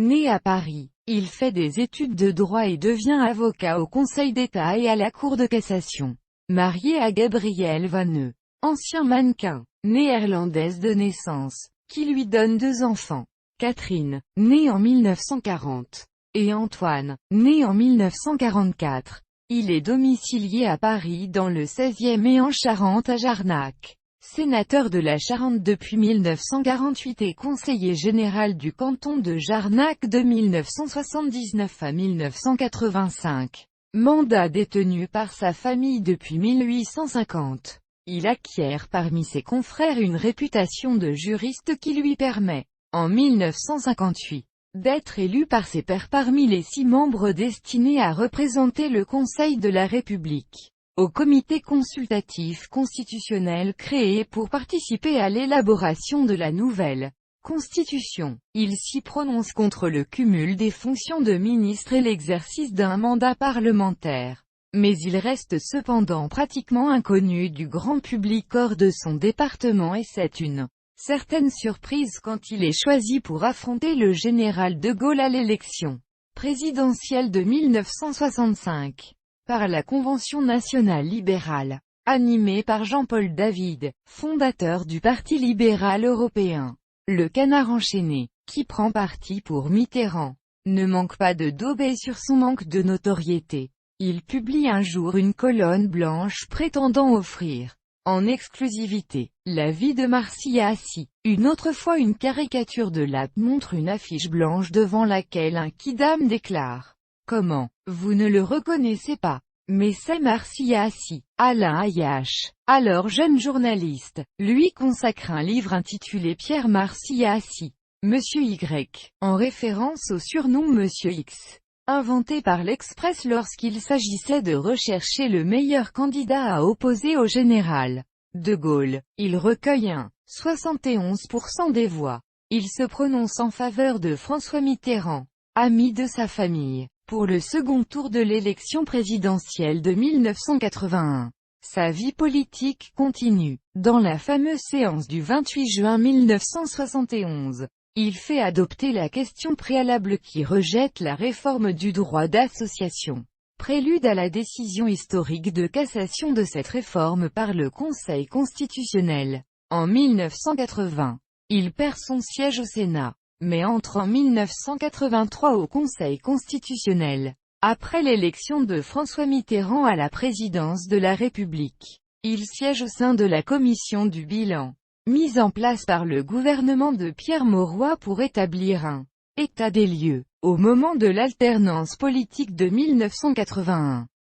Né à Paris, il fait des études de droit et devient avocat au Conseil d'État et à la Cour de cassation. Marié à Gabrielle Vanneux, ancien mannequin, néerlandaise de naissance, qui lui donne 2 enfants. Catherine, née en 1940, et Antoine, né en 1944. Il est domicilié à Paris dans le 16e et en Charente à Jarnac. Sénateur de la Charente depuis 1948 et conseiller général du canton de Jarnac de 1979 à 1985. Mandat détenu par sa famille depuis 1850. Il acquiert parmi ses confrères une réputation de juriste qui lui permet, en 1958, d'être élu par ses pairs parmi les 6 membres destinés à représenter le Conseil de la République, au comité consultatif constitutionnel créé pour participer à l'élaboration de la nouvelle Constitution. Il s'y prononce contre le cumul des fonctions de ministre et l'exercice d'un mandat parlementaire. Mais il reste cependant pratiquement inconnu du grand public hors de son département et c'est une certaine surprise quand il est choisi pour affronter le général de Gaulle à l'élection présidentielle de 1965. Par la Convention nationale libérale, animée par Jean-Paul David, fondateur du Parti libéral européen. Le Canard enchaîné, qui prend parti pour Mitterrand, ne manque pas de dauber sur son manque de notoriété. Il publie un jour une colonne blanche prétendant offrir, en exclusivité, la vie de Marcia Assis. Une autre fois une caricature de Lapp montre une affiche blanche devant laquelle un quidam déclare « Comment, vous ne le reconnaissez pas? Mais c'est Marcia Assis ». Alain Ayache, alors jeune journaliste, lui consacre un livre intitulé Pierre Marcia Assis, Monsieur Y, en référence au surnom Monsieur X, inventé par l'Express lorsqu'il s'agissait de rechercher le meilleur candidat à opposer au général de Gaulle. Il recueille 71% des voix. Il se prononce en faveur de François Mitterrand, ami de sa famille, pour le second tour de l'élection présidentielle de 1981. Sa vie politique continue. Dans la fameuse séance du 28 juin 1971, il fait adopter la question préalable qui rejette la réforme du droit d'association. Prélude à la décision historique de cassation de cette réforme par le Conseil constitutionnel. En 1980, il perd son siège au Sénat, mais entre en 1983 au Conseil constitutionnel. Après l'élection de François Mitterrand à la présidence de la République, il siège au sein de la commission du bilan, mise en place par le gouvernement de Pierre Mauroy pour établir un état des lieux, au moment de l'alternance politique de 1981.